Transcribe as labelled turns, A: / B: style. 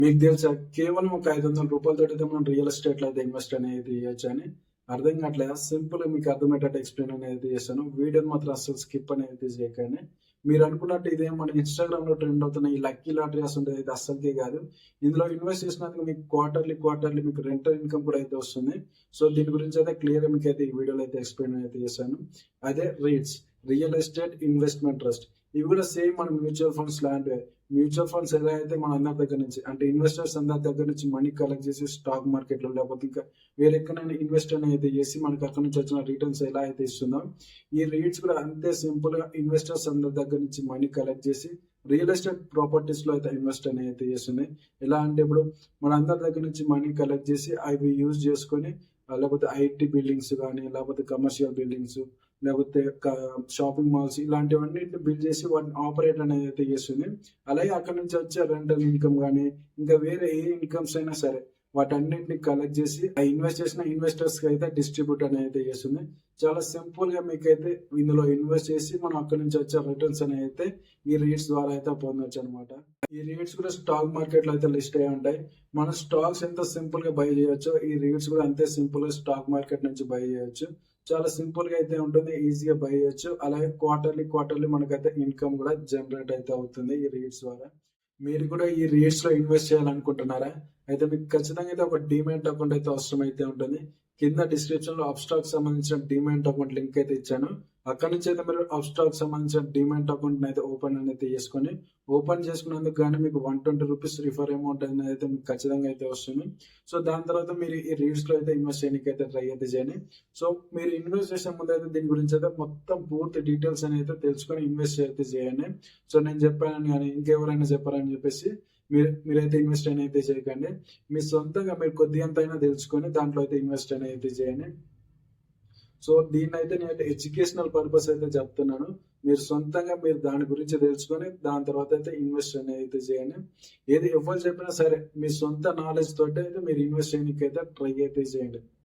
A: మీకు తెలుసా కేవలం ఒక 500 రూపాయలతో అయితే మనం రియల్ ఎస్టేట్ లో అయితే ఇన్వెస్ట్ అనేది చేయొచ్చు అని అర్థం కావట్లేదు. సింపుల్ మీకు అర్థమయ్యేటట్టు ఎక్స్ప్లెయిన్ అనేది చేస్తాను. వీడియోని మాత్రం అసలు స్కిప్ అనేది చేయకండి. మీరు అనుకున్నట్టు ఇదేం మన ఇన్స్టాగ్రామ్ లో ట్రెండ్ అవుతున్న ఈ లక్కీ లాటరీ అసలు అయితే అస్సలకే కాదు. ఇందులో ఇన్వెస్ట్ చేసినందుకు మీకు క్వార్టర్లీ మీకు రెంటల్ ఇన్కమ్ కూడా అయితే వస్తుంది. సో దీని గురించి అయితే క్లియర్ మీకు అయితే ఈ వీడియోలో అయితే ఎక్స్ప్లెయిన్ అయితే చేశాను. అదే REITs, real estate investment trust. ఇవి కూడా సేమ్ మన మ్యూచువల్ ఫండ్స్ లాంటివే. మ్యూచువల్ ఫండ్స్ ఎలా అయితే మన అందరి దగ్గర నుంచి అంటే ఇన్వెస్టర్స్ అందరి దగ్గర నుంచి మనీ కలెక్ట్ చేసి స్టాక్ మార్కెట్ లో లేకపోతే ఇంకా వేరే ఎక్కడైనా ఇన్వెస్ట్ అనేది చేసి మనకి అక్కడ నుంచి వచ్చిన రిటర్న్స్ ఎలా అయితే ఇస్తుందో, ఈ రీట్స్ కూడా అంతే సింపుల్ గా ఇన్వెస్టర్స్ అందరి దగ్గర నుంచి మనీ కలెక్ట్ చేసి రియల్ ఎస్టేట్ ప్రాపర్టీస్ లో అయితే ఇన్వెస్ట్ అనేది చేస్తుంది. ఎలా అంటే ఇప్పుడు మన అందరి దగ్గర నుంచి మనీ కలెక్ట్ చేసి అవి యూజ్ చేసుకొని లేకపోతే ఐటీ బిల్డింగ్స్ కానీ లేకపోతే కమర్షియల్ బిల్డింగ్స్ లేకపోతే షాపింగ్ మాల్స్ ఇలాంటివన్నీ బిల్డ్ చేసి వాటిని ఆపరేట్ అనేది అయితే చేస్తుంది. అలాగే అక్కడ నుంచి వచ్చే రెంటల్ ఇన్కమ్ కానీ ఇంకా వేరే ఏ ఇన్కమ్స్ అయినా సరే వాటన్నింటిని కలెక్ట్ చేసి ఆ ఇన్వెస్ట్ చేసిన ఇన్వెస్టర్స్ కి అయితే డిస్ట్రిబ్యూట్ అనేది అయితే చేస్తుంది. చాలా సింపుల్ గా మీకైతే ఇందులో ఇన్వెస్ట్ చేసి మనం అక్కడ నుంచి వచ్చే రిటర్న్స్ అనేది అయితే ఈ రీట్స్ ద్వారా అయితే పొందొచ్చు అనమాట. ఈ రీట్స్ కూడా స్టాక్ మార్కెట్ లో అయితే లిస్ట్ అయి ఉంటాయి. మన స్టాక్స్ ఎంత సింపుల్ గా బై చేయొచ్చో ఈ రీట్స్ కూడా అంతే సింపుల్ గా స్టాక్ మార్కెట్ నుంచి బై చేయొచ్చు. చాలా సింపుల్ గా అయితే ఉంటుంది, ఈజీగా బై చేయొచ్చు. అలాగే క్వార్టర్లీ మనకైతే ఇన్కమ్ కూడా జనరేట్ అయితే అవుతుంది ఈ రీట్స్ ద్వారా. మీరు కూడా ఈ రీట్స్ లో ఇన్వెస్ట్ చేయాలనుకుంటున్నారా? అయితే మీకు ఖచ్చితంగా అయితే ఒక డిమాట్ అకౌంట్ అయితే అవసరం అయితే ఉంటుంది. కింద డిస్క్రిప్షన్ లో అప్స్టాక్ సంబంధించిన డిమాట్ అకౌంట్ లింక్ అయితే ఇచ్చాను. అక్కడ నుంచి అయితే మీరు అప్స్టాక్ సంబంధించిన డిమాట్ అకౌంట్ అయితే ఓపెన్ అనేది చేసుకొని ఓపెన్ చేసుకున్నందుకు కానీ మీకు 120 రూపీస్ రిఫర్ అమౌంట్ అనేది అయితే మీకు ఖచ్చితంగా అయితే వస్తుంది. సో దాని తర్వాత మీరు ఈ రీడ్స్ లో అయితే ఇన్వెస్ట్ చేయడానికి అయితే ట్రై అయితే చేయండి. సో మీరు ఇన్వెస్ట్ చేసే ముందు అయితే దీని గురించి అయితే మొత్తం పూర్తి డీటెయిల్స్ అని అయితే తెలుసుకొని ఇన్వెస్ట్ అయితే చేయండి. సో నేను చెప్పాను కానీ ఇంకెవరైనా చెప్పారని చెప్పేసి మీరైతే ఇన్వెస్ట్ అయితే చేయకండి. మీ సొంతంగా మీరు కొద్దిగా అయినా తెలుసుకొని దాంట్లో అయితే ఇన్వెస్ట్ అయితే చేయండి. సో దీన్ని అయితే నేను ఎడ్యుకేషనల్ పర్పస్ అయితే చెప్తున్నాను. మీరు సొంతంగా మీరు దాని గురించి తెలుసుకొని దాని తర్వాత అయితే ఇన్వెస్ట్ అయితే చేయండి. ఏది ఎవరు చెప్పినా సరే మీ సొంత నాలెడ్జ్ తోటి అయితే మీరు ఇన్వెస్ట్ చేయడానికి అయితే ట్రై అయితే చేయండి.